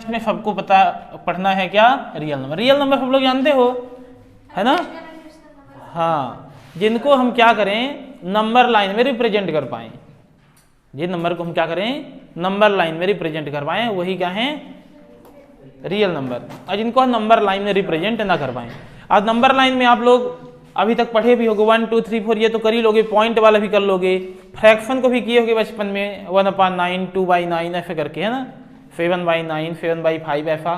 इसमें सबको पता पढ़ना है क्या, रियल नंबर। रियल नंबर सब लोग जानते हो, है ना। हाँ, जिनको हम क्या करें, नंबर लाइन में रिप्रेजेंट कर पाए, जिन नंबर को हम क्या करें, नंबर लाइन में रिप्रेजेंट कर पाए, वही क्या है, रियल नंबर। और जिनको हम नंबर लाइन में रिप्रेजेंट ना कर पाए। आज नंबर लाइन में आप लोग अभी तक पढ़े भी होगे, 1 2 3 4 ये तो कर ही लोगे, पॉइंट वाला भी कर लोगे, फ्रैक्शन को भी किए होगे बचपन में, 1/9, 2/9 ऐसे करके, है ना, 7/9, 7/5 ऐसा,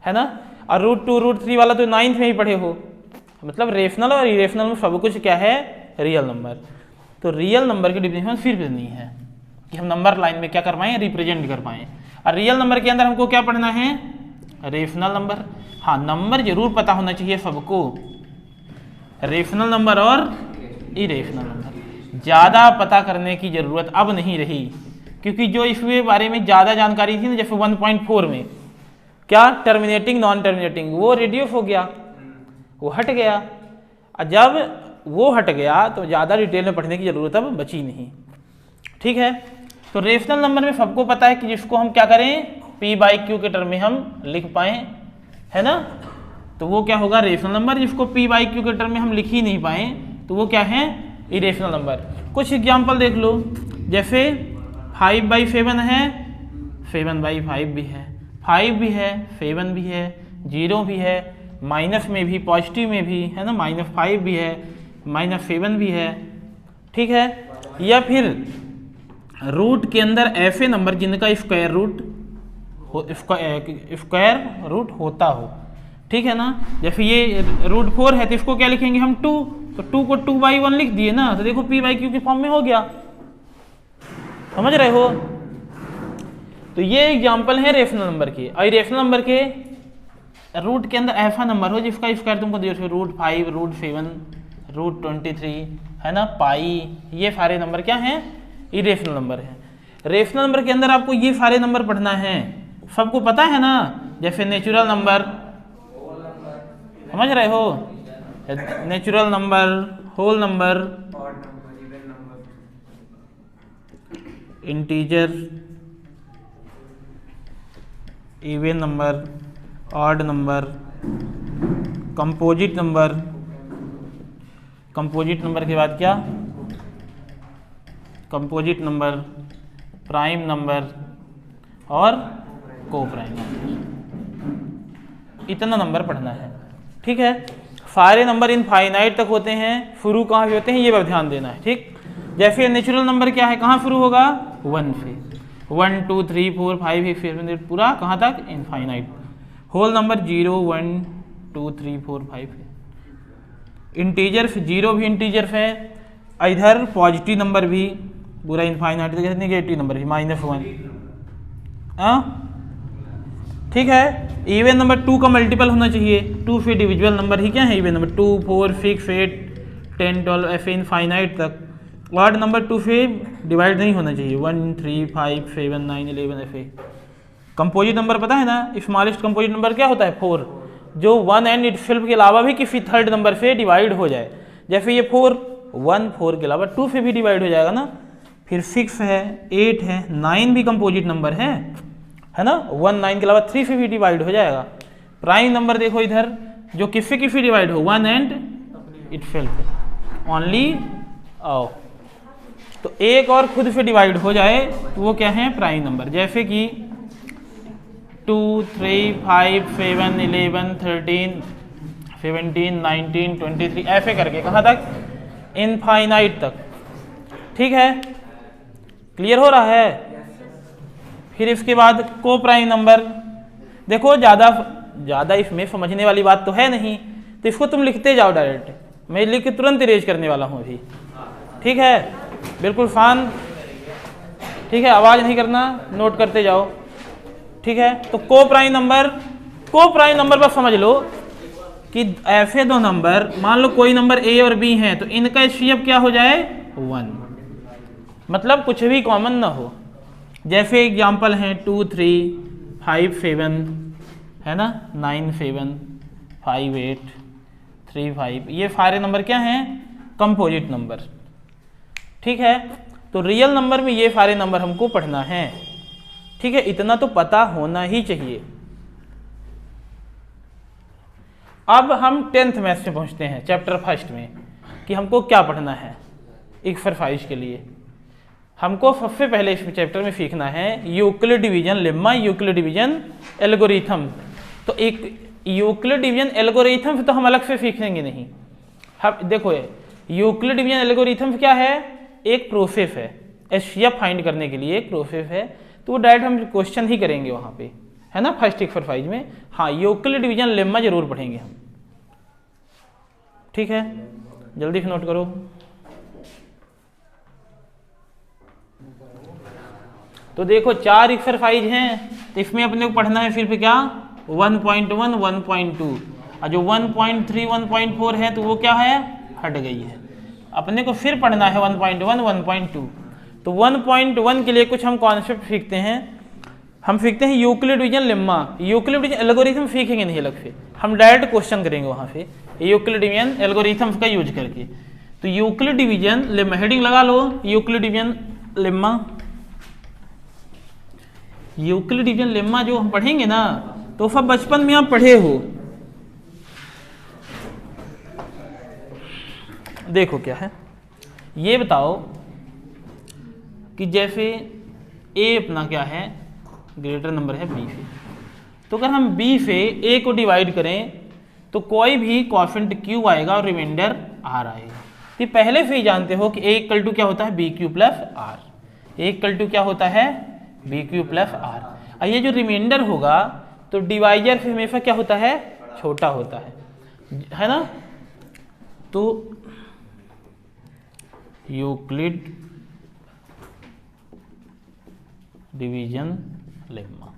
है ना। और √2 √3 वाला तो 9th में ही पढ़े हो। मतलब रेशनल और इरेशनल में सब कुछ क्या है, रियल नंबर। तो रियल नंबर की डिफिनेशन फिर भी नहीं है कि हम नंबर लाइन में क्या कर पाए, रिप्रेजेंट कर पाए। और रियल नंबर के अंदर हमको क्या पढ़ना है, रेशनल नंबर। हाँ, नंबर जरूर पता होना चाहिए सबको, रेशनल नंबर और इरेशनल नंबर। ज़्यादा पता करने की ज़रूरत अब नहीं रही, क्योंकि जो इसके बारे में ज़्यादा जानकारी थी ना, जैसे 1.4 में क्या टर्मिनेटिंग नॉन टर्मिनेटिंग, वो रिड्यूस हो गया, वो हट गया। और जब वो हट गया तो ज़्यादा डिटेल में पढ़ने की ज़रूरत अब बची नहीं। ठीक है, तो रेशनल नंबर में सबको पता है कि जिसको हम क्या करें, P/Q के टर्म में हम लिख पाए, है ना। तो वो क्या होगा, रेशनल नंबर। जिसको P/Q के टर्म में हम लिख ही नहीं पाए तो वो क्या है, इरेशनल नंबर। कुछ एग्जाम्पल देख लो, जैसे 5/7 है, 7/5 भी है, 5 भी है, 7 भी है, 0 भी है, माइनस में भी, पॉजिटिव में भी, है ना, -5 भी है, -7 भी है। ठीक है, या फिर रूट के अंदर ऐसे नंबर जिनका स्क्वायर रूट होता हो। ठीक है ना, जैसे ये √4 है तो इसको क्या लिखेंगे हम, 2, तो 2 को 2/1 लिख दिए ना, तो देखो P/Q के फॉर्म में हो गया, समझ रहे हो। तो ये एग्जाम्पल है रेशनल नंबर के। और रेशनल नंबर के रूट के अंदर ऐसा नंबर हो जिसका स्क्वायर तुमको दिया, √5, √7, √23, है ना, पाई, ये सारे नंबर क्या हैं, इरेशनल नंबर है। रेशनल नंबर के अंदर आपको ये सारे नंबर पढ़ना है, सबको पता है ना। जैसे नेचुरल नंबर, समझ रहे हो, natural number, whole number, integer, even number, odd number, composite number. Composite number के बाद क्या, कंपोजिट नंबर, प्राइम नंबर और को प्राइम नंबर। इतना नंबर पढ़ना है। ठीक है, सारे नंबर इनफाइनाइट तक होते हैं, शुरू कहाँ से होते हैं ये पर ध्यान देना है। ठीक, जैसे नेचुरल नंबर क्या है, कहाँ शुरू होगा, 1 से, 1 2 3 4 5 6 7 पूरा कहाँ तक, इनफाइनाइट। होल नंबर 0 1 2 3 4 5 है। इंटीजर 0 भी इंटीजर है, इधर पॉजिटिव नंबर भी पूरा इनफाइनाइट, नेगेटिव नंबर भी -1। ठीक है, इवन नंबर 2 का मल्टीपल होना चाहिए, 2 से डिविजुअल नंबर ही क्या है, इवन नंबर 2 4 6 8 10 12 ऐसे इनफाइनाइट तक। ऑड नंबर 2 से डिवाइड नहीं होना चाहिए, 1 3 5 7 9 11 ऐसे। कंपोजिट नंबर पता है ना, स्मॉलेस्ट कंपोजिट नंबर क्या होता है, 4, जो 1 एंड इटसेल्फ के अलावा भी किसी थर्ड नंबर से डिवाइड हो जाए। जैसे ये 4, 1 4 के अलावा 2 से भी डिवाइड हो जाएगा ना। फिर 6 है, 8 है, 9 भी कंपोजिट नंबर है ना, 1 9 के अलावा 3 से भी डिवाइड हो जाएगा। प्राइम नंबर देखो इधर, जो किससे किससे डिवाइड हो, 1 एंड इटसेल्फ ओनली। तो एक और खुद से डिवाइड हो जाए तो वो क्या है, प्राइम नंबर। जैसे कि 2 3 5 7 11 13 17 19 23 ऐसे करके कहाँ तक, इनफाइनाइट तक। ठीक है, क्लियर हो रहा है। फिर इसके बाद को प्राइम नंबर, देखो ज़्यादा इसमें समझने वाली बात तो है नहीं, तो इसको तुम लिखते जाओ डायरेक्ट, मैं लिख के तुरंत इरेज करने वाला हूँ अभी। ठीक है, बिल्कुल शांत। ठीक है, आवाज़ नहीं करना, नोट करते जाओ। ठीक है, तो को प्राइम नंबर पर समझ लो कि ऐसे दो नंबर, मान लो कोई नंबर ए और बी हैं, तो इनका एचसीएफ क्या हो जाए, 1, मतलब कुछ भी कॉमन ना हो। जैसे एग्जाम्पल हैं 2 3 5 7, है ना, 9 7 5 8 3 5, ये सारे नंबर क्या हैं, कंपोजिट नंबर। ठीक है, तो रियल नंबर में ये सारे नंबर हमको पढ़ना है। ठीक है, इतना तो पता होना ही चाहिए। अब हम 10th मैथ्स में पहुंचते हैं, चैप्टर फर्स्ट में, कि हमको क्या पढ़ना है एक्सरसाइज के लिए। हमको सबसे पहले इस चैप्टर में सीखना है Euclid division lemma, Euclid division algorithm. तो एक यूक्लिड डिवीजन एल्गोरिथम तो हम अलग से सीखेंगे नहीं। हम देखो यूक्लिड डिवीजन एल्गोरिथम क्या है, एक प्रोसेस है, एचसीएफ फाइंड करने के लिए एक प्रोसेस है। तो वो डायरेक्ट हम क्वेश्चन ही करेंगे वहाँ पे, है ना, फर्स्ट एक्सरसाइज में। हाँ, यूक्लिड डिवीजन लेम्मा जरूर पढ़ेंगे हम, ठीक है, जल्दी से नोट करो। तो देखो 4 एक्सरसाइज हैं, इसमें अपने को पढ़ना है सिर्फ क्या 1.1, 1.2, और जो 1.3, 1.4 है तो वो क्या है, हट गई है। अपने को फिर पढ़ना है 1.1, 1.2। तो 1.1 के लिए कुछ हम कॉन्सेप्ट सीखते हैं। हम सीखते हैं Euclid division lemma. Euclid division algorithm सीखेंगे नहीं अलग से, हम डायरेक्ट क्वेश्चन करेंगे वहाँ से यूक्लिड डिवीजन एल्गोरिथम का यूज करके। तो यूक्लिड डिवीजन लेम्मा, हेडिंग लगा लो Euclid division lemma. Euclid division lemma जो हम पढ़ेंगे ना, तो सब बचपन में आप पढ़े हो। देखो क्या है, ये बताओ कि जैसे ए अपना क्या है, ग्रेटर नंबर है बी से, तो अगर हम बी से ए को डिवाइड करें तो कोई भी कोएफिशिएंट क्यू आएगा और रिमाइंडर आर आएगा। तो पहले से ही जानते हो कि ए इक्वल टू क्या होता है, B Q plus R. A equal to क्या होता है, बी क्यू प्लस आर। और ये जो रिमाइंडर होगा तो डिवाइजर से हमेशा क्या होता है, छोटा होता है ना। तो Euclid division lemma,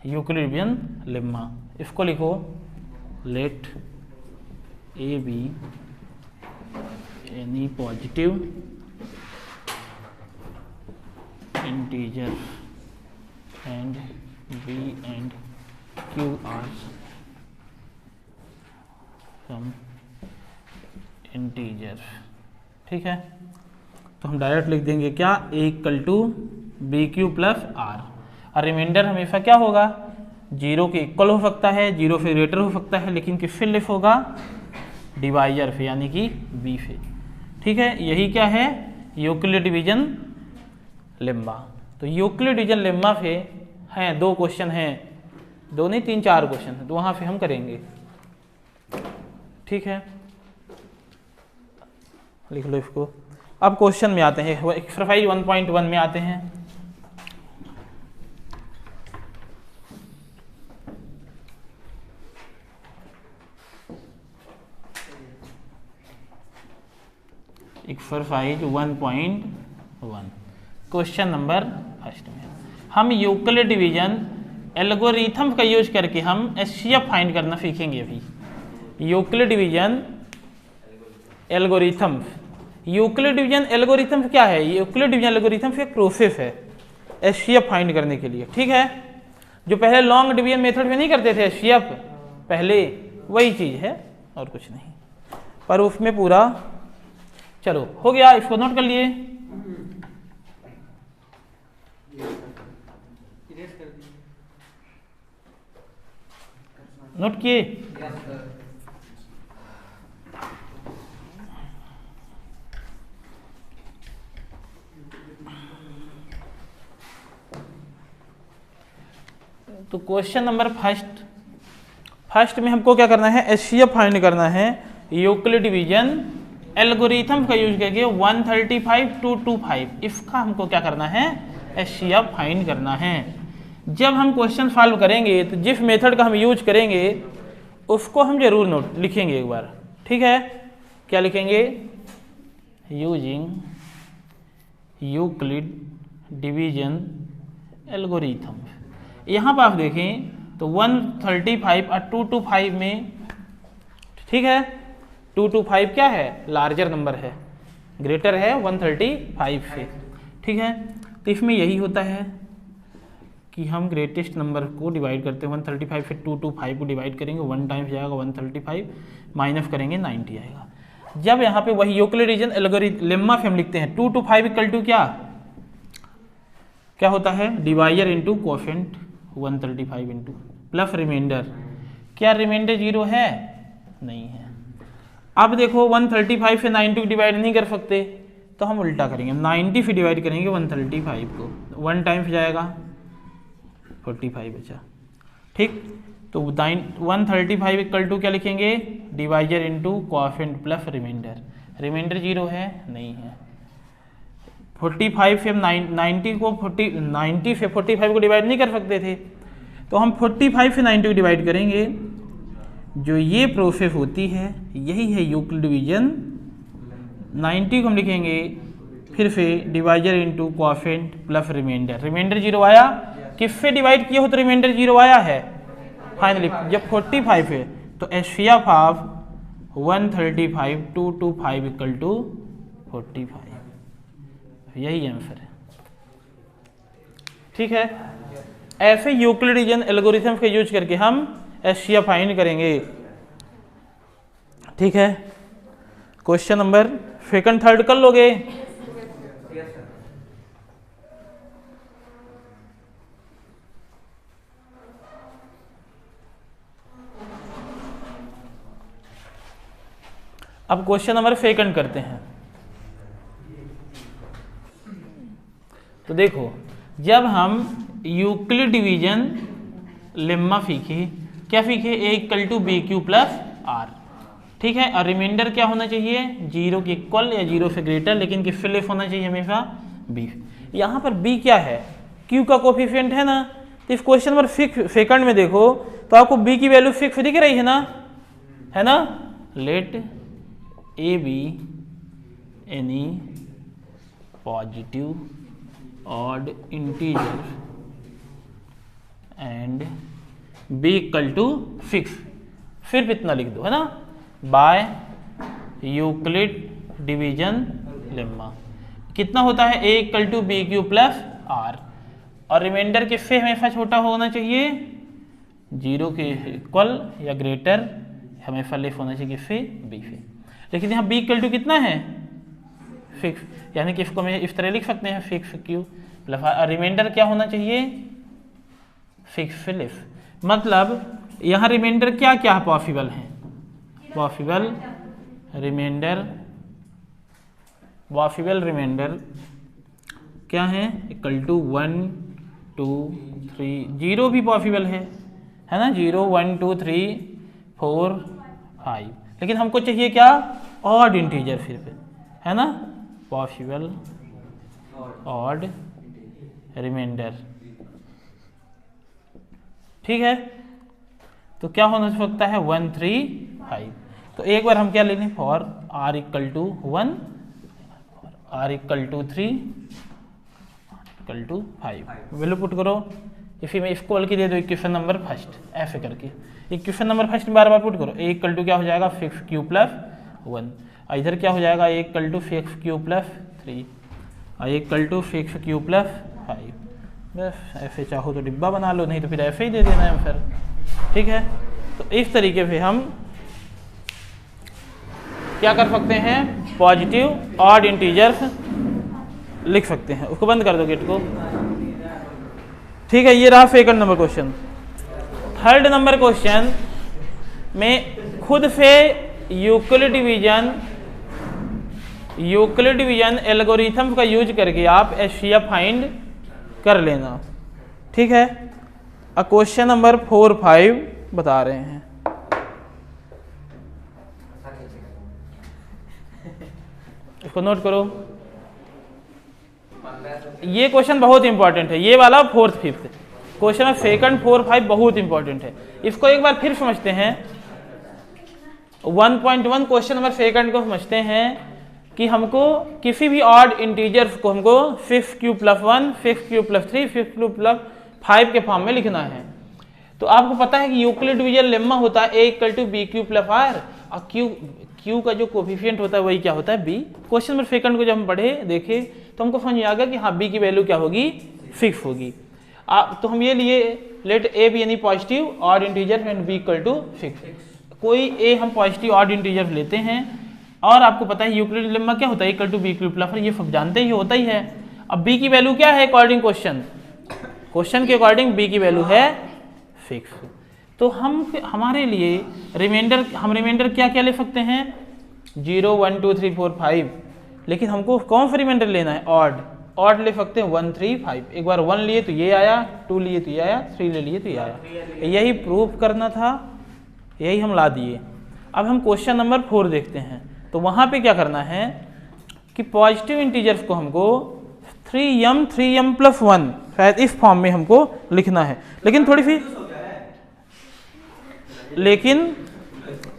Euclid division lemma, इसको लिखो let A B any positive integer and b and q r some integer, ठीक है। तो हम डायरेक्ट लिख देंगे क्या, a equal to B Q plus r, और रिमाइंडर हमेशा क्या होगा, 0 के इक्वल हो सकता है, 0 से ग्रेटर हो सकता है, लेकिन किससे लेस होगा, डिवाइजर से, यानी कि बी से, ठीक है। यही क्या है, यूक्लिड डिवीजन लेम्मा। तो यूक्लिड डिवीजन लेम्मा से हैं 2 क्वेश्चन हैं, 2 नहीं 3-4 क्वेश्चन है, तो वहाँ से हम करेंगे, ठीक है, लिख लो इसको। अब क्वेश्चन में आते हैं, एक्सरसाइज 1.1 में आते हैं। एक्सरसाइज 1.1 क्वेश्चन नंबर फर्स्ट में हम यूक्लिड डिवीजन एल्गोरिथम का यूज करके हम एचसीएफ फाइंड करना सीखेंगे अभी। Euclid division algorithm, Euclid division algorithm क्या है, यूक्लिड डिवीजन एल्गोरिथम एक प्रोसेस है एचसीएफ फाइंड करने के लिए, ठीक है। जो पहले लॉन्ग डिवीजन मेथड में नहीं करते थे एचसीएफ, पहले वही चीज़ है और कुछ नहीं, पर उसमें पूरा, चलो हो गया, इसको नोट कर लिए। नोट किए, तो क्वेश्चन नंबर फर्स्ट में हमको क्या करना है, एचसीएफ फाइंड करना है यूक्लिड डिवीजन एल्गोरिथम का यूज करके 135 225, इसका हमको क्या करना है, एचसीएफ फाइंड करना है। जब हम क्वेश्चन सॉल्व करेंगे तो जिस मेथड का हम यूज करेंगे उसको हम जरूर नोट लिखेंगे एक बार, ठीक है। क्या लिखेंगे, यूजिंग यूक्लिड डिवीजन एल्गोरिथम। यहाँ पर आप देखें तो 135 और 225 में, ठीक है, 225 क्या है, लार्जर नंबर है, ग्रेटर है 135 से, ठीक है। तो इसमें यही होता है कि हम ग्रेटेस्ट नंबर को डिवाइड करते हैं, 135 से 225 को डिवाइड करेंगे, 1 टाइम्स जाएगा 135, माइनस करेंगे 90 आएगा। जब यहाँ पे वही यूक्लिड डिवीजन एल्गोरिथम लेम्मा से हम लिखते हैं 225 इक्वल टू क्या होता है, divisor into coefficient 135 into plus remainder क्या रिमाइंडर 0 है? नहीं है। अब देखो 135 से 90 को डिवाइड नहीं कर सकते, तो हम उल्टा करेंगे, 90 से डिवाइड करेंगे 135 को, 1 टाइम से जाएगा 45 बचा। ठीक, तो 135 इक्वल टू क्या लिखेंगे? Divisor into coefficient plus remainder. Remainder 0 है? नहीं है। 45 से 90 को 90 से 45 को डिवाइड नहीं कर सकते थे, तो हम 45 से 90 को डिवाइड करेंगे। जो ये प्रोसेस होती है यही है यूक्लिड डिवीजन। 90 को हम लिखेंगे फिर से divisor into coefficient plus remainder. Remainder 0 आया, किससे डिवाइड किए हो तो रिमाइंडर 0 आया है। फाइनली जब 45 है तो एचसीएफ ऑफ 135 225 इक्वल टू 45, यही आंसर है। ठीक है, ऐसे यूक्लिडियन एल्गोरिथम के यूज करके हम एचसीएफ फाइंड करेंगे। ठीक है, क्वेश्चन नंबर सेकंड थर्ड कर लोगे? अब क्वेश्चन नंबर सेकंड करते हैं। तो देखो, जब हम यूक्लिड डिवीजन लेम्मा सीखे, क्या सीखे? A equal to B Q plus r. ठीक है, और रिमाइंडर क्या होना चाहिए? 0 के इक्वल या 0 से ग्रेटर, लेकिन किससे लेस होना चाहिए? हमेशा बी। यहाँ पर बी क्या है? क्यू का कोफिशिएंट है ना। तो इस क्वेश्चन नंबर सेकंड में देखो तो आपको बी की वैल्यू 6 दिख रही है ना, है ना। Let A B any positive odd integer and B equal to 6, फिर इतना लिख दो, है ना, बाय यूक्लिड डिवीजन लेम्मा। कितना होता है? A equal to B Q plus r, और रिमाइंडर किससे हमेशा छोटा होना चाहिए? 0 के इक्वल या ग्रेटर, हमेशा लेस होना चाहिए किससे? बी से। लेकिन यहाँ बी इक्वल टू कितना है? 6, यानी कि इसको मैं इस तरह लिख सकते हैं 6 क्यू प्लस आर। रिमाइंडर क्या होना चाहिए? 6 से लेस। मतलब यहाँ रिमाइंडर क्या क्या पॉसिबल है? पॉसिबल रिमाइंडर क्या है? इक्वल टू 1 2 3, 0 भी पॉसिबल है ना, 0 1 2 3 4 5। लेकिन हमको चाहिए क्या? ऑड इंटीजर, फिर पे, है ना, पॉसिबल ऑड रिमाइंडर। ठीक है, तो क्या होना सकता है? 1 3 5। तो एक बार हम क्या ले लें? For R equal to 1, R equal to 3, equal to 5, value put करो। इसी में इसको बल्कि दे दो इक्वेशन नंबर फर्स्ट, ऐसे करके इक्वेशन नंबर फर्स्ट बार बार पुट करो। ए इक्वल टू क्या हो जाएगा? 6 क्यू प्लस 1। इधर क्या हो जाएगा? A equal to 6 q plus 3, a equal to 6 q plus 5। बस ऐसे चाहो तो डिब्बा बना लो, नहीं तो फिर ऐसे ही दे देना है आंसर। ठीक है, तो इस तरीके से हम क्या कर सकते हैं? पॉजिटिव ऑड इंटीजर्स लिख सकते हैं। उसको बंद कर दो गेट को। ठीक है, ये रहा second number question. Third number question में खुद से यूक्लिड डिवीजन एल्गोरिथम का यूज करके आप एचसीएफ फाइंड कर लेना। ठीक है, क्वेश्चन नंबर 4 5 बता रहे हैं। इसको नोट करो, ये क्वेश्चन बहुत इंपॉर्टेंट है। ये वाला 4th 5th क्वेश्चन, सेकंड 4 5 बहुत इंपॉर्टेंट है। इसको एक बार फिर समझते हैं। 1.1 क्वेश्चन नंबर सेकंड को समझते हैं कि हमको किसी भी ऑड इंटीजर्स को हमको 6 q plus 1, 6 q plus 3, 6 q plus 5 के फॉर्म में लिखना है। तो आपको पता है कि यूक्लिड डिवीजन लेम्मा होता है a equal to B Q plus r, और क्यू का जो कोफिशिएंट होता है वही क्या होता है? बी। क्वेश्चन नंबर सेकंड को जब हम पढ़े देखे तो हमको समझ में आ गया कि हाँ, बी की वैल्यू क्या होगी? 6 होगी। तो हम ये लिए let A B any positive odd integer and B equal to 6। कोई ए हम पॉजिटिव ऑड इंटीजर लेते हैं, और आपको पता है यूक्लिड लेम्मा क्या होता है? Equal to B Q plus, ये सब जानते ही होता ही है। अब बी की वैल्यू क्या है? अकॉर्डिंग क्वेश्चन के अकॉर्डिंग बी की वैल्यू है 6। तो हमारे लिए रिमाइंडर क्या क्या ले सकते हैं 0 1 2 3 4 5, लेकिन हमको कौन सा रिमाइंडर लेना है ऑड ले सकते हैं 1 3 5। एक बार 1 लिए तो ये आया, 2 लिए तो ये आया, 3 ले लिए तो ये आया। यही प्रूफ करना था, यही हम ला दिए। अब हम क्वेश्चन नंबर 4 देखते हैं। तो वहाँ पे क्या करना है कि पॉजिटिव इंटीजर्स को हमको 3m शायद इस फॉर्म में हमको लिखना है, लेकिन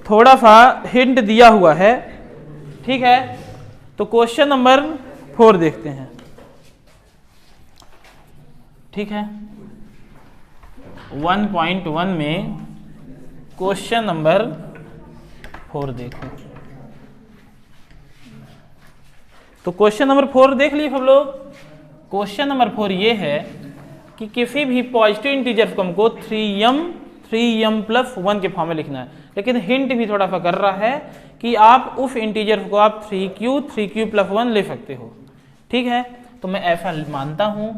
थोड़ा सा हिंट दिया हुआ है, ठीक है। तो क्वेश्चन नंबर 4 देखते हैं, ठीक है। 1.1 में क्वेश्चन नंबर 4 देखो। तो क्वेश्चन नंबर 4 देख लिए सब लोग। क्वेश्चन नंबर 4 ये है कि किसी भी पॉजिटिव इंटीजर को हमको 3m+1 के फॉर्म में लिखना है, लेकिन हिंट भी थोड़ा सा कर रहा है कि आप उस इंटीजर को आप 3q+1 ले सकते हो, ठीक है। तो मैं ऐसा मानता हूं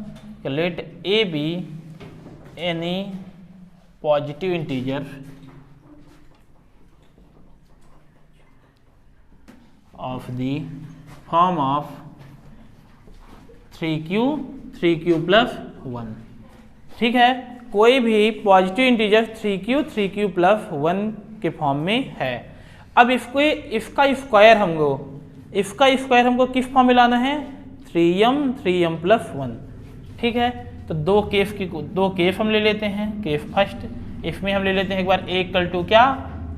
कि let a be any positive integer of the form of 3q+1, ठीक है। कोई भी पॉजिटिव इंटीजर 3q+1 के फॉर्म में है। अब इसका स्क्वायर हमको किस फॉर्म में लाना है 3m+1, ठीक है। तो दो केस हम ले लेते हैं। केस फर्स्ट, इसमें हम ले लेते हैं एक बार a = क्या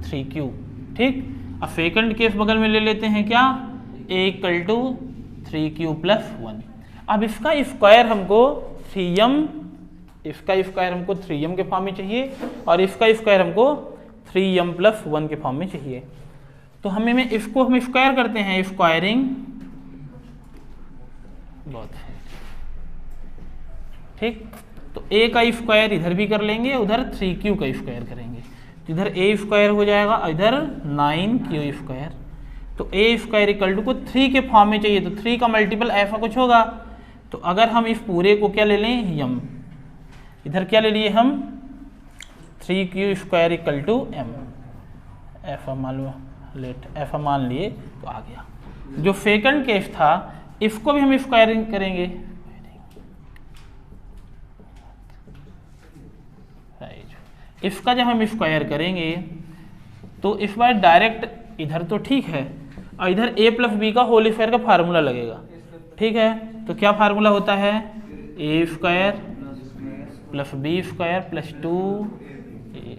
3q, ठीक। अब सेकंड केस बगल में ले लेते हैं क्या a = 3q+1। अब इसका स्क्वायर हमको 3m के फॉर्म में चाहिए और इसका स्क्वायर हमको 3m+1 के फॉर्म में चाहिए। तो हम स्क्वायर करते हैं, स्क्वायरिंग बहुत है, ठीक। तो a का स्क्वायर इधर भी कर लेंगे, उधर 3q का स्क्वायर करेंगे, इधर a स्क्वायर हो जाएगा, इधर 9q स्क्वायर। तो a स्क्वायर = 3 के फॉर्म में चाहिए, तो 3 का मल्टीपल ऐसा कुछ होगा। तो अगर हम इस पूरे को क्या ले लें m, इधर क्या ले लिए हम 3q² = m, ऐसा मान लिए तो आ गया। जो सेकंड केस था इसको भी हम स्क्वायरिंग करेंगे, इसका जब हम स्क्वायर करेंगे तो इस बार डायरेक्ट इधर तो ठीक है, और इधर a+b का होल स्क्वायर का फार्मूला लगेगा, ठीक है। तो क्या फार्मूला होता है a² + b² + 2a,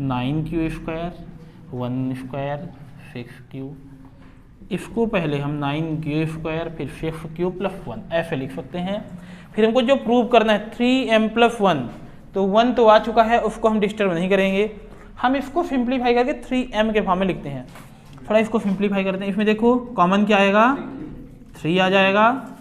9q² 1² 6q। इसको पहले हम 9q² फिर 6q + 1 ऐसे लिख सकते हैं। फिर हमको जो प्रूव करना है 3m+1, तो 1 तो आ चुका है, उसको हम डिस्टर्ब नहीं करेंगे। हम इसको सिंप्लीफाई करके 3m के फॉर्म में लिखते हैं। थोड़ा इसको सिंप्लीफाई करते हैं। इसमें देखो कॉमन क्या आएगा 3 आ जाएगा,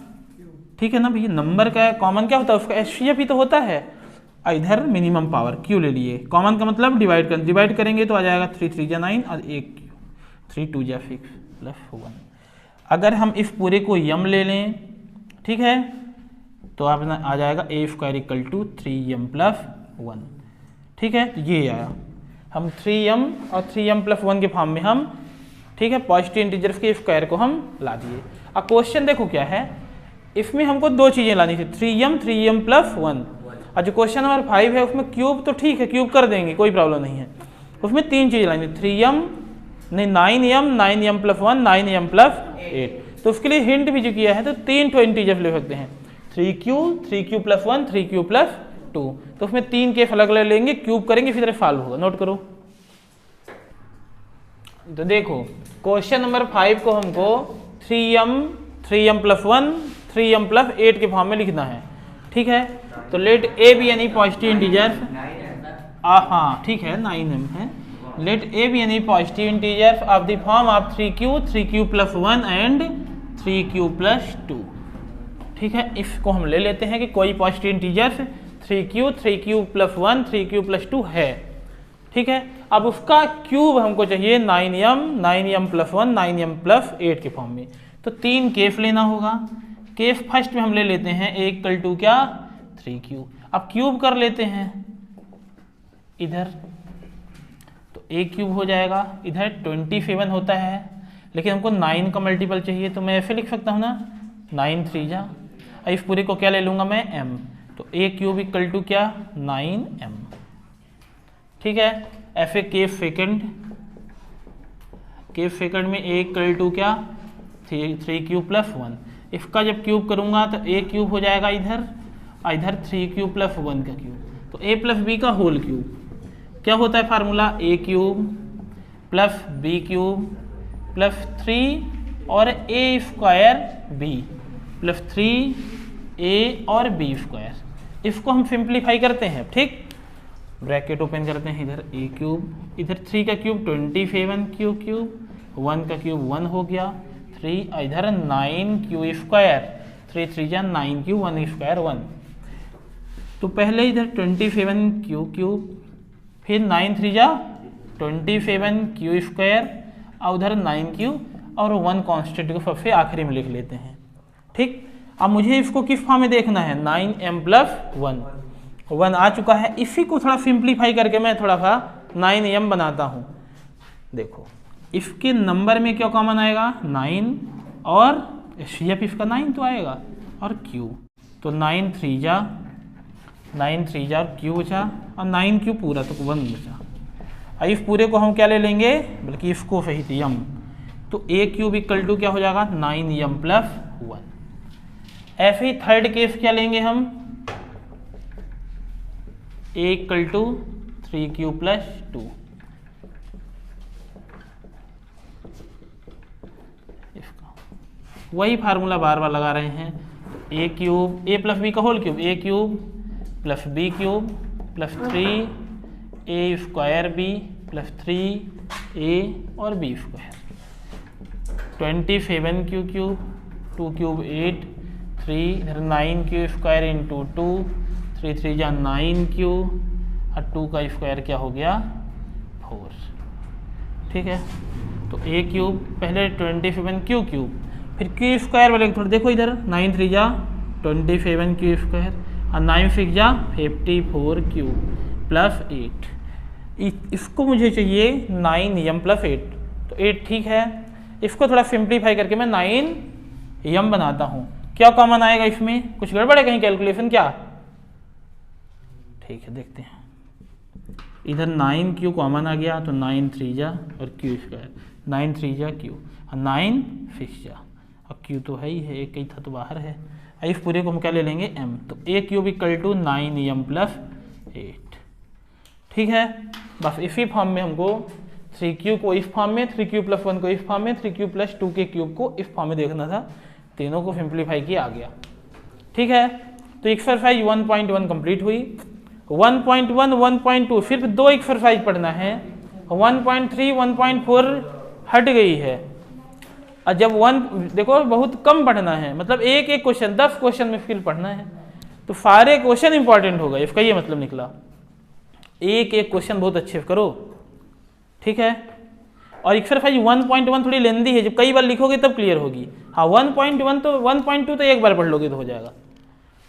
ठीक है ना भैया। नंबर का कॉमन क्या होता है उसका एचसीएफ ही तो होता है। इधर मिनिमम पावर q ले लिए, कॉमन का मतलब डिवाइड करेंगे तो आ जाएगा 3 3 × 9 और 1 3 2 × 6 + 1। अगर हम इस पूरे को m ले लें, ठीक है, तो आ जाएगा a² = 3m+1, ठीक है। तो ये आया, हम 3m और 3m+1 के फॉर्म में हम, ठीक है, पॉजिटिव इंटीजर्स के स्क्वायर को हम ला दिए। अब क्वेश्चन देखो क्या है, इसमें हमको दो चीजें लानी थी 3m+1, और जो क्वेश्चन नंबर 5 है उसमें क्यूब तो ठीक है, क्यूब कर देंगे, कोई प्रॉब्लम नहीं है। उसमें 3 चीजें लानी थी 9m, 9m+1, 9m+8। तो उसके लिए हिंट भी जो किया है, तो 3 तो इंटीजर ले सकते हैं 3q+1, 3q+2। तो उसमें 3 केस अलग अलग लेंगे, क्यूब करेंगे, फिर सॉल्व होगा। नोट करो। तो देखो क्वेश्चन नंबर 5 को हमको 3m+1, 3m+8 के फॉर्म में लिखना है, ठीक है। तो let a be any positive integer, हाँ ठीक है 9m है। Let a be any positive integer of the form of 3q, 3q+1 and 3q+2, ठीक है। इसको हम ले लेते हैं कि कोई positive integer 3q, 3q+1, 3q+2 है, ठीक है। अब उसका क्यूब हमको चाहिए 9m, 9m+1, 9m+8 के फॉर्म में। तो 3 केस लेना होगा। केस फर्स्ट में हम ले लेते हैं a = क्या 3q। अब क्यूब कर लेते हैं इधर, तो a क्यूब हो जाएगा, इधर 27 होता है, लेकिन हमको 9 का मल्टीपल चाहिए, तो मैं ऐसे लिख सकता हूँ ना, 9 3 जा, इस पूरे को क्या ले लूँगा मैं, m, तो a क्यूब इक्वल टू क्या, 9m। ठीक है, ऐसे केस सेकंड में a इक्वल टू क्या, 3 क्यूब प्लस 1, इसका जब क्यूब करूँगा तो a क्यूब हो जाएगा इधर, इधर 3 क्यूब प्लस 1 का क्यूब, तो a प्लस b का होल क्यूब क्या होता है formula, a cube plus b cube plus 3 और a square b plus 3a और b स्क्वायर। इसको हम सिंप्लीफाई करते हैं, ठीक, ब्रैकेट ओपन करते हैं, इधर a क्यूब, इधर 3 का क्यूब 27 क्यूब, 1 का क्यूब 1 हो गया, 3 इधर 9 क्यू स्क्वायर, 3 3 जा 9 क्यू, 1 स्क्वायर 1, तो पहले इधर 27 क्यू क्यूब, फिर 9 3 जा 27 क्यू स्क्वायर, और उधर 9 क्यू और 1 कांस्टेंट को सबसे आखिरी में लिख लेते हैं। ठीक, अब मुझे इसको किस फॉर्म में देखना है, 9m प्लस 1 आ चुका है, इसी को थोड़ा सिंप्लीफाई करके मैं थोड़ा सा 9m बनाता हूँ। देखो इसके नंबर में क्या कॉमन आएगा, 9 और CF इसका 9 तो आएगा, और Q, तो 9 3 जा और Q बचा, और 9 Q पूरा तो 1 बचा। इस पूरे को हम क्या ले लेंगे, बल्कि इसको सही थी m, तो a क्यूब इक्वल टू क्या हो जाएगा, 9m प्लस 1। ऐसे ही थर्ड केस क्या लेंगे हम, a equal to 3q plus 2, इसका वही फार्मूला बार बार लगा रहे हैं, a cube a plus b का whole cube, a cube plus b cube plus 3a square b plus 3a और b square, 27 Q cube, 2 cube 8, 3 इधर 9 क्यू स्क्वायर इंटू 2, 3 3 जा 9 Q, और 2 का स्क्वायर क्या हो गया, 4। ठीक है, तो a क्यूब पहले 27 क्यू क्यूब, फिर क्यू स्क्वायर वाले थोड़ा देखो इधर, 9 3 जा 27 क्यू स्क्वायर, और 9 6 जा 54 क्यू प्लस 8, इसको मुझे चाहिए 9m प्लस 8, तो 8 ठीक है, इसको थोड़ा सिंप्लीफाई करके मैं 9m बनाता हूँ। क्या कॉमन आएगा इसमें, कुछ गड़बड़ है कहीं कैलकुलेशन क्या, ठीक है देखते हैं, इधर 9q कॉमन आ गया, तो 9 3 जा और q स्क्वायर, 9 3 जा q, और 9 6 जा, और q तो है ही है, एक ही था तो बाहर है, इस पूरे को हम क्या ले लेंगे m, तो a cube equal to 9m plus 8। ठीक है, बस इसी फॉर्म में हमको 3q को इस फॉर्म में, 3q प्लस 1 को इस फॉर्म में, 3q प्लस 2 के क्यूब को इस फॉर्म में देखना था, तीनों को सिंप्लीफाई किया आ गया। ठीक है, तो एक्सरसाइज 1.1 कंप्लीट हुई। 1.1 1.2 सिर्फ 2 एक्सरसाइज पढ़ना है, 1.3 1.4 हट गई है, और जब 1 देखो बहुत कम पढ़ना है, मतलब एक एक क्वेश्चन 10 क्वेश्चन में फिर पढ़ना है, तो सारे क्वेश्चन इंपॉर्टेंट होगा, इसका ये मतलब निकला, एक एक क्वेश्चन बहुत अच्छे से करो। ठीक है, और एक्सरसाइज 1.1 थोड़ी लेंदी है, जब कई बार लिखोगे तब क्लियर होगी। हाँ 1.1 तो 1.2 तो एक बार पढ़ लोगे तो हो जाएगा।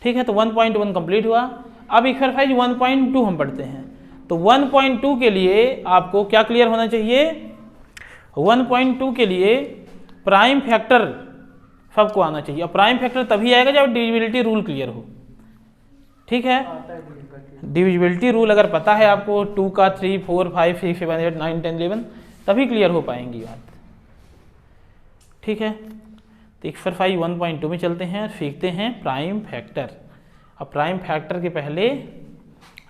ठीक है, तो 1.1 कंप्लीट हुआ। अब एक्सरसाइज 1.2 हम पढ़ते हैं। तो 1.2 के लिए आपको क्या क्लियर होना चाहिए, 1.2 के लिए प्राइम फैक्टर सबको आना चाहिए, और प्राइम फैक्टर तभी आएगा जब डिविजिबिलिटी रूल क्लियर हो। ठीक है, डिविजिबिलिटी रूल अगर पता है आपको 2 का 3 4 5 6 7 8 9 10 11 तभी क्लियर हो पाएंगी बात। ठीक है, तो एक्सरसाइज 1.2 में चलते हैं, सीखते हैं प्राइम फैक्टर। अब प्राइम फैक्टर के पहले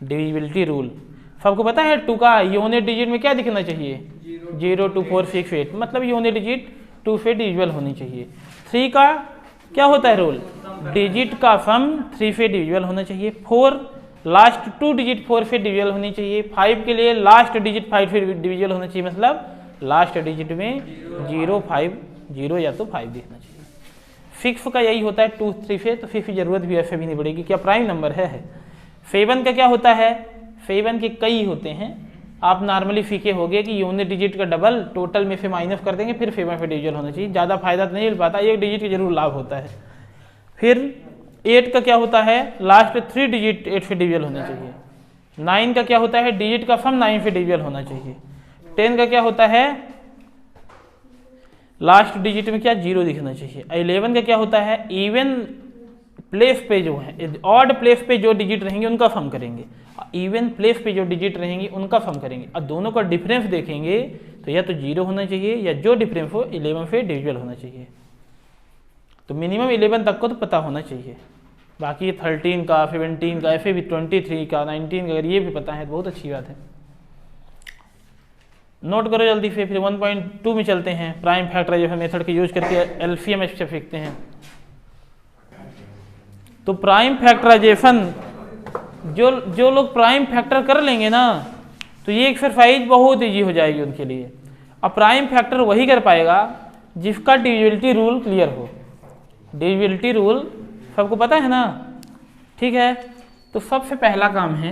डिविजिबिलिटी रूल सबको पता है, 2 का यूनिट डिजिट में क्या दिखना चाहिए, 0 2 4 6 8, मतलब यूनिट डिजिट 2 से डिविजिबल होनी चाहिए। 3 का क्या होता है रूल, डिजिट का सम 3 से डिविजिबल होना चाहिए। 4 लास्ट 2 डिजिट 4 से डिविजिबल होनी चाहिए। 5 के लिए लास्ट डिजिट 5 से डिविजिबल होना चाहिए, मतलब लास्ट डिजिट में 0 5 0 या तो 5 दिखना चाहिए। 6 का यही होता है 2 3 से, तो 6 की जरूरत भी ऐसे भी नहीं पड़ेगी, क्या प्राइम नंबर है। 7 का क्या होता है, 7 के कई होते हैं, आप नॉर्मली सीखे होंगे कि यूनिट डिजिट का डबल टोटल में से माइनस कर देंगे, फिर 7 पे डिविजिबल होना चाहिए। ज़्यादा फायदा तो नहीं मिल पाता, एक डिजिट का जरूर लाभ होता है। फिर 8 का क्या होता है, लास्ट 3 डिजिट 8 से डिविजल होना चाहिए। 9 का क्या होता है, डिजिट का सम 9 से डिविजल होना चाहिए। 10 का क्या होता है, लास्ट डिजिट में क्या 0 दिखना चाहिए। 11 का क्या होता है, इवन प्लेस पे जो है, ऑड प्लेस पे जो डिजिट रहेंगे उनका सम करेंगे, इवन प्लेस पे जो डिजिट रहेंगे उनका सम करेंगे। अब दोनों का डिफरेंस देखेंगे तो या तो 0 होना चाहिए या जो डिफरेंस हो 11 से डिविजल होना चाहिए। तो मिनिमम 11 तक को तो पता होना चाहिए, बाकी 13 का, 17 का, ऐसे भी 23 का, 19 का अगर ये भी पता है तो बहुत अच्छी बात है। नोट करो जल्दी से। फिर 1.2 में चलते हैं, प्राइम फैक्टराइजेशन मेथड के यूज करके एलसीएम से सीखते हैं। तो प्राइम फैक्टराइजेशन जो लोग प्राइम फैक्टर कर लेंगे ना, तो ये एक्सरसाइज बहुत ईजी हो जाएगी उनके लिए। अब प्राइम फैक्टर वही कर पाएगा जिसका डिविजिबिलिटी रूल क्लियर हो। डिविजिबिलिटी रूल सबको पता है ना, ठीक है। तो सबसे पहला काम है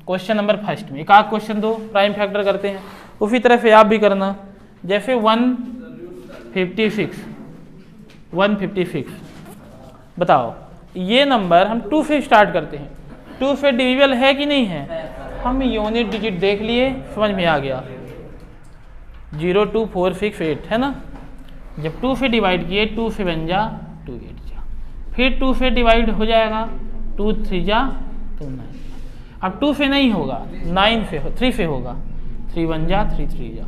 क्वेश्चन नंबर फर्स्ट में एक आध क्वेश्चन दो प्राइम फैक्टर करते हैं, उसी तरह से आप भी करना। जैसे 156 बताओ, ये नंबर हम 2 से स्टार्ट करते हैं, 2 से डिविजिबल है कि नहीं है। हम यूनिट डिजिट देख लिए, समझ में आ गया, 0 2 4 6 8 है ना। जब 2 से डिवाइड किए, 2 से बन जा 2 8 जा, फिर 2 से डिवाइड हो जाएगा, 2 3 जा 2 9। अब 2 से नहीं होगा, 9 से 3 से होगा, 3 1 जा 3 3 जा।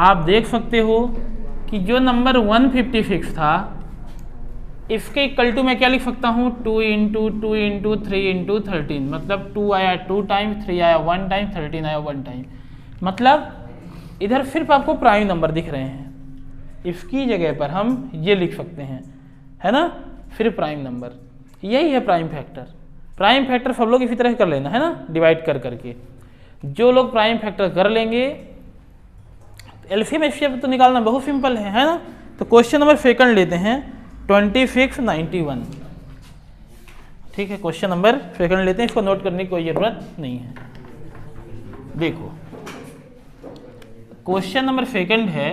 आप देख सकते हो कि जो नंबर 156 था, इसके इक्वल टू मैं क्या लिख सकता हूँ, 2 इंटू 2 इंटू 3 इंटू 13, मतलब 2 आया 2 टाइम, 3 आया 1 टाइम, 13 आया 1 टाइम। मतलब इधर सिर्फ आपको प्राइम नंबर दिख रहे हैं, इसकी जगह पर हम ये लिख सकते हैं, है ना, फिर प्राइम नंबर। यही है प्राइम फैक्टर। प्राइम फैक्टर सब लोग इसी तरह कर लेना, है ना, डिवाइड कर करके। जो लोग प्राइम फैक्टर कर लेंगे, एलसीएम एचसीएफ तो निकालना बहुत सिंपल है ना। तो क्वेश्चन नंबर सेकंड लेते हैं, 2691, ठीक है। क्वेश्चन नंबर सेकंड लेते हैं, इसको नोट करने की कोई जरूरत नहीं है। देखो क्वेश्चन नंबर सेकंड है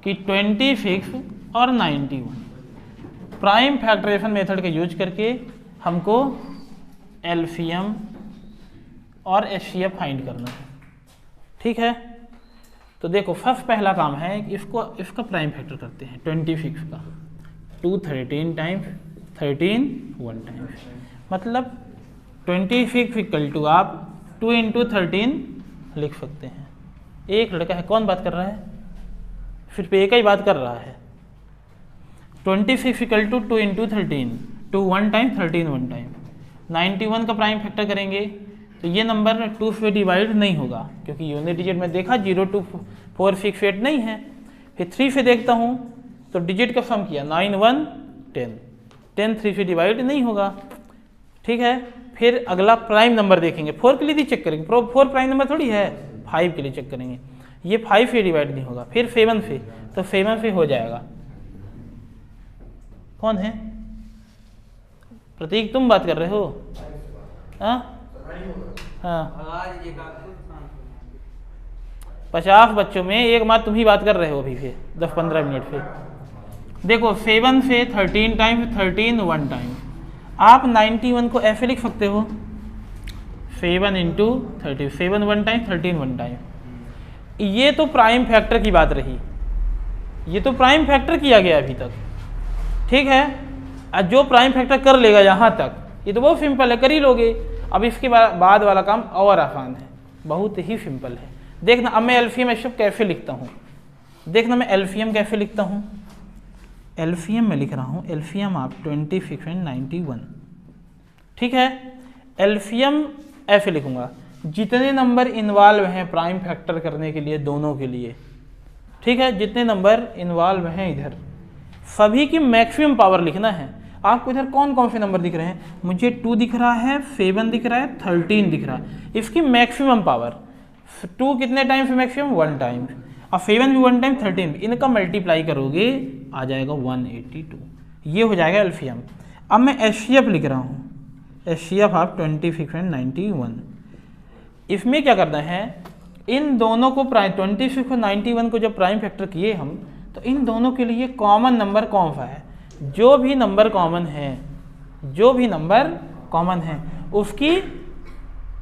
कि 26 और 91 प्राइम फैक्टराइजेशन मेथड का यूज करके हमको एलसीएम और एचसीएफ फाइंड करना है, ठीक है। तो देखो फर्स्ट पहला काम है, इसका प्राइम फैक्टर करते हैं 26 का। 2 13 टाइम्स, 13 1 टाइम्स, मतलब 26 इक्वल टू आप 2 इंटू 13 लिख सकते हैं। एक लड़का है, कौन बात कर रहा है, सिर्फ एक ही बात कर रहा है। 26 equal to 2 into 13, 2 1 time, 13 1 time. 91 का प्राइम फैक्टर करेंगे तो ये नंबर 2 से डिवाइड नहीं होगा, क्योंकि यूनिट डिजिट में देखा 0 2 4 6 8 नहीं है। फिर 3 से देखता हूँ तो डिजिट का सम किया, 9 1 10, 10 3 से डिवाइड नहीं होगा, ठीक है। फिर अगला प्राइम नंबर देखेंगे, 4 के लिए भी चेक करेंगे, 4 प्राइम नंबर थोड़ी है, 5 के लिए चेक करेंगे, ये 5 से डिवाइड नहीं होगा। फिर 7 से, तो 7 से हो जाएगा। कौन है प्रतीक, तुम बात कर रहे हो? हाँ 50 बच्चों में एक बात तुम ही बात कर रहे हो अभी से 10-15 मिनट से। देखो 7 से 13 टाइम, 13 1 टाइम। आप 91 को ऐसे लिख सकते हो, 7 इंटू 30, 7 1 टाइम, 13 1 टाइम। ये तो प्राइम फैक्टर की बात रही, ये तो प्राइम फैक्टर किया गया अभी तक, ठीक है। जो प्राइम फैक्टर कर लेगा यहाँ तक, ये तो बहुत सिंपल है, कर ही लोगे। अब इसके बाद वाला काम और आसान है, बहुत ही सिंपल है। देखना अब मैं एलसीएम एचसीएफ कैसे लिखता हूँ, देखना मैं एलसीएम कैसे लिखता हूँ। एलसीएम में लिख रहा हूँ, एलसीएम आप 26 एंड 91, ठीक है। एलसीएम ऐसे लिखूंगा, जितने नंबर इन्वॉल्व हैं प्राइम फैक्टर करने के लिए, दोनों के लिए, ठीक है, जितने नंबर इन्वॉल्व हैं इधर सभी की मैक्सिमम पावर लिखना है। आपको इधर कौन कौन से नंबर दिख रहे हैं, मुझे 2 दिख रहा है, 7 दिख रहा है, 13 दिख रहा है, इसकी मैक्सिमम पावर। 2 कितने टाइम्स मैक्सिमम, 1 टाइम, और 7 भी 1 टाइम, 13 भी, इनका मल्टीप्लाई करोगे आ जाएगा 182, ये हो जाएगा एलसीएम। अब मैं एचसीएफ लिख रहा हूँ, एचसीएफ आप 26 एंड 91। इसमें क्या करना है, इन दोनों को प्राइम 26 और 91 को जब प्राइम फैक्टर किए हम, तो इन दोनों के लिए कॉमन नंबर कौन सा है, जो भी नंबर कॉमन है उसकी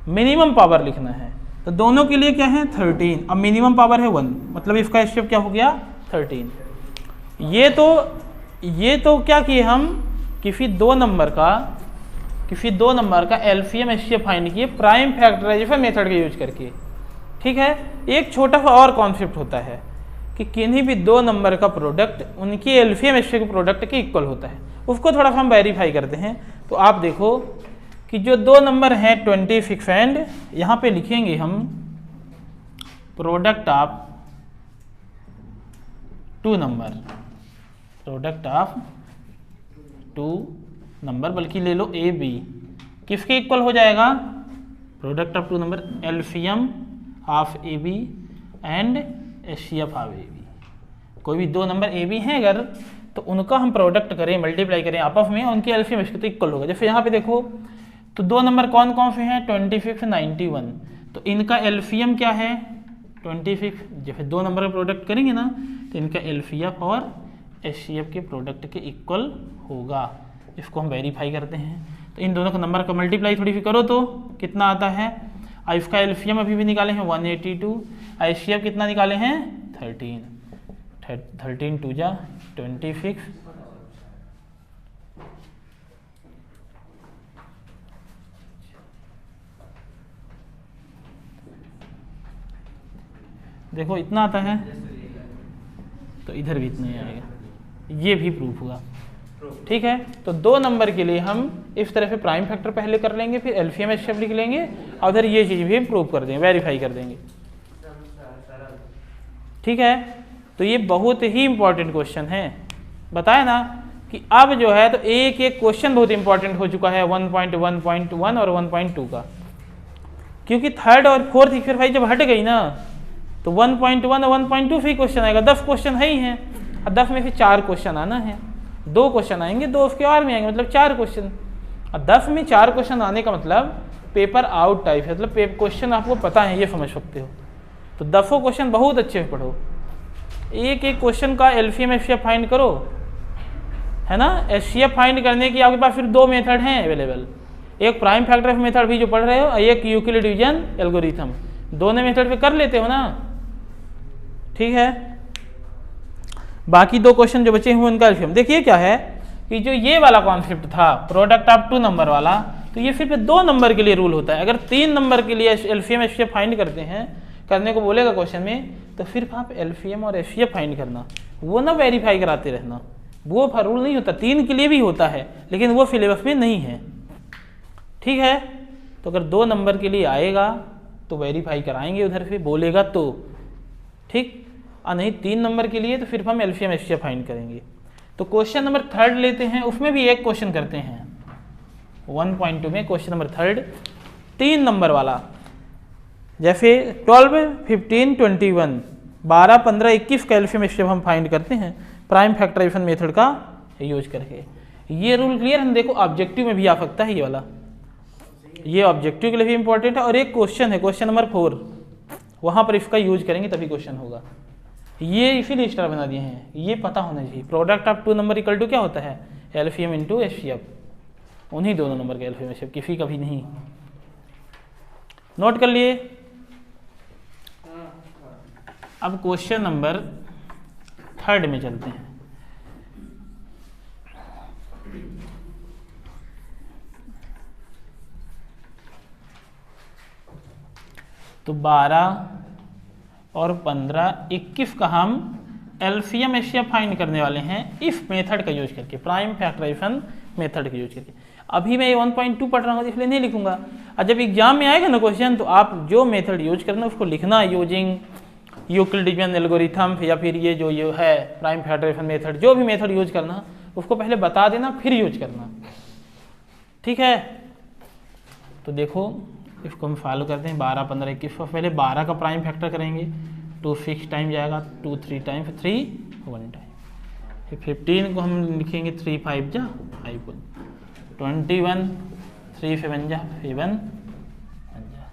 मिनिमम पावर लिखना है। तो दोनों के लिए क्या है 13, अब मिनिमम पावर है 1, मतलब इसका स्टेप क्या हो गया 13। ये तो क्या किए हम, किसी दो नंबर का एलसीएम एचसीएफ फाइंड किए प्राइम फैक्टराइजेशन मेथड का यूज करके। ठीक है, एक छोटा सा और कॉन्सेप्ट होता है कि किन्हीं भी दो नंबर का प्रोडक्ट उनकी एलसीएम एचसीएफ के प्रोडक्ट के इक्वल होता है, उसको थोड़ा सा हम वेरीफाई करते हैं। तो आप देखो कि जो दो नंबर हैं 26 एंड यहाँ पे लिखेंगे हम प्रोडक्ट ऑफ टू नंबर, बल्कि ले लो ए बी, किसके इक्वल हो जाएगा, product of two number LCM of A B and HCF of A B. कोई भी दो नंबर ए बी हैं अगर, तो उनका हम प्रोडक्ट करें, मल्टीप्लाई करें आपस में, उनकी एलसीएम इसके तो इक्वल होगा। जैसे यहाँ पे देखो तो दो नंबर कौन कौन से हैं 26 91, तो इनका एलसीएम क्या है 26। जैसे दो नंबर का प्रोडक्ट करेंगे ना तो इनका एलसीएफ और एचसीएफ के प्रोडक्ट के इक्वल होगा। इसको हम वेरीफाई करते हैं। तो इन दोनों का नंबर का मल्टीप्लाई थोड़ी सी करो तो कितना आता है, इसका एलसीएम अभी भी निकाले हैं 182, एचसीएफ कितना निकाले हैं 13 2 जा 26, देखो इतना आता है, तो इधर भी इतना ही आएगा, ये भी प्रूफ हुआ। ठीक है, तो दो नंबर के लिए हम इस तरह से प्राइम फैक्टर पहले कर लेंगे, फिर एलसीएम एचसीएफ लिख लेंगे और उधर ये चीज़ भी प्रूव कर देंगे, वेरीफाई कर देंगे। ठीक है, तो ये बहुत ही इंपॉर्टेंट क्वेश्चन है। बताया ना कि अब जो है तो एक एक क्वेश्चन बहुत इंपॉर्टेंट हो चुका है 1.1.1 और 1.2 का, क्योंकि थर्ड और फोर्थ एक्सरसाइज जब हट गई ना तो 1.1 और 1.2 से ही क्वेश्चन आएगा। 10 क्वेश्चन है ही हैं, और 10 में से 4 क्वेश्चन आना है, 2 क्वेश्चन आएंगे, 2 उसके और में आएंगे, मतलब 4 क्वेश्चन। और 10 में 4 क्वेश्चन आने का मतलब पेपर आउट टाइप है, मतलब क्वेश्चन आपको पता है, ये समझ सकते हो। तो 10 क्वेश्चन बहुत अच्छे से पढ़ो, एक एक क्वेश्चन का एलसीएम एचसीएफ फाइंड करो, है ना। एचसीएफ फाइंड करने की आपके पास फिर 2 मेथड हैं अवेलेबल, एक प्राइम फैक्टर मेथड भी जो पढ़ रहे हो, और एक यूक्लिड डिवीजन एल्गोरिथम, दोनों मेथड पे कर लेते हो ना। ठीक है, बाकी 2 क्वेश्चन जो बचे हुए उनका एलसीएम देखिए क्या है कि जो ये वाला कॉन्सेप्ट था प्रोडक्ट ऑफ टू नंबर वाला, तो ये सिर्फ 2 नंबर के लिए रूल होता है। अगर 3 नंबर के लिए एलसीएम एचसीएफ फाइंड करने को बोलेगा क्वेश्चन में, तो सिर्फ आप एलसीएम और एचसीएफ फाइंड करना, वो ना वेरीफाई कराते रहना, वो रूल नहीं होता। 3 के लिए भी होता है लेकिन वो सिलेबस में नहीं है। ठीक है, तो अगर 2 नंबर के लिए आएगा तो वेरीफाई कराएंगे उधर से, बोलेगा तो ठीक, और नहीं 3 नंबर के लिए तो फिर हम एलसीएम एचसीएफ फाइंड करेंगे। तो क्वेश्चन नंबर 3 लेते हैं, उसमें भी एक क्वेश्चन करते हैं 1.2 में, क्वेश्चन नंबर 3 3 नंबर वाला, जैसे 12 15 21 12 15 21 का एलसीएम एचसीएफ हम फाइंड करते हैं प्राइम फैक्टराइजेशन मेथड का यूज करके। ये रूल क्लियर है। देखो ऑब्जेक्टिव में भी आ सकता है ये वाला, ये ऑब्जेक्टिव के लिए भी इंपॉर्टेंट है। और एक क्वेश्चन है क्वेश्चन नंबर 4, वहाँ पर इसका यूज करेंगे तभी क्वेश्चन होगा। ये इसीलिए स्टार बना दिए हैं, ये पता होना चाहिए। Product of 2 number equal to क्या होता है, एलसीएम इंटू एचसीएफ, उन्हीं दोनों नंबर का एलसीएम एचसीएफ, किसी का भी नहीं। नोट कर लिए। अब क्वेश्चन नंबर 3 में चलते हैं। तो 12 और 15 21 का हम एलसीएम एचसीएफ फाइंड करने वाले हैं इस मेथड का यूज करके, प्राइम फैक्टराइजेशन मेथड का यूज करके। अभी मैं 1.2 पढ़ रहा हूँ इसलिए नहीं लिखूंगा, और जब एग्जाम में आएगा ना क्वेश्चन तो आप जो मेथड यूज करना उसको लिखना, यूजिंग यूक्लिड डिवीजन एल्गोरिथम, या फिर ये जो ये है प्राइम फैक्टराइजेशन मेथड, जो भी मेथड यूज करना उसको पहले बता देना फिर यूज करना। ठीक है, तो देखो इसको हम फॉलो करते हैं। 12 15 21 को पहले 12 का प्राइम फैक्टर करेंगे, 2 6 टाइम जाएगा, 2 3 टाइम, फिर 3 1 टाइम, फिर 15 को हम लिखेंगे 3 5 जा 5 21 3 7 जा 7 जा।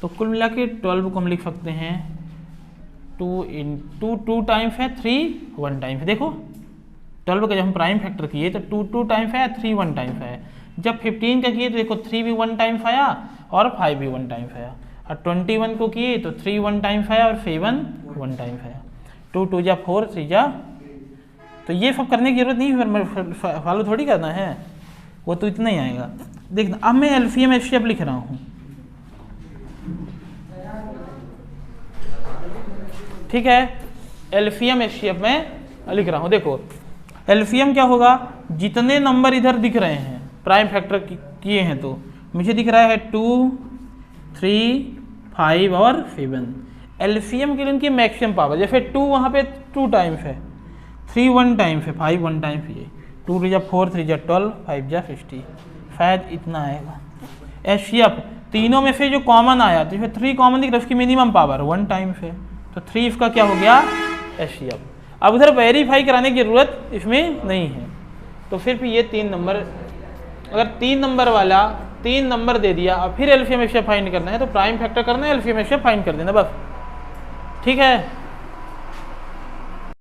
तो कुल मिला के 12 को हम लिख सकते हैं 2 टाइम्स है 3 1 टाइम। देखो 12 का जब हम प्राइम फैक्टर किए तो 2 2 टाइम्स आया, 3 1 टाइम्स आया। जब 15 का किए तो देखो 3 भी 1 टाइम्स आया और 5 भी 1 टाइम्स आया। और 21 को किए तो 3 1 टाइम्स आया और 7 1 टाइम्स आया। 2 2 जा 4 3 जा, तो ये सब करने की जरूरत नहीं, फॉलो थोड़ी करना है, वो तो इतना ही आएगा। देखना अब मैं एलसीएम एचसीएफ लिख रहा हूँ, ठीक है, एलसीएम एचसीएफ में लिख रहा हूँ। देखो एलसीएम क्या होगा, जितने नंबर इधर दिख रहे हैं प्राइम फैक्टर किए हैं तो मुझे दिख रहा है 2 3 5 और 7। एलसीएम के लिए उनकी मैक्सिमम पावर, जैसे 2 वहाँ पे 2 टाइम्स है, 3 1 टाइम्स है, 5 1 टाइम्स है, 2 3 जा 4 3 जा 12 5 जा 50, शायद इतना आएगा। एचसीएफ तीनों में से जो कॉमन आया, तो 3 कॉमन दिख रहा है, उसकी मिनिमम पावर 1 टाइम्स है, तो 3 इसका क्या हो गया एचसीएफ। अब उधर वेरीफाई कराने की जरूरत इसमें नहीं है, तो सिर्फ ये 3 नंबर, अगर 3 नंबर वाला 3 नंबर दे दिया और फिर एलसीएम एचसीएफ फाइंड करना है तो प्राइम फैक्टर करना है, एलसीएम एचसीएफ फाइंड कर देना बस, ठीक है।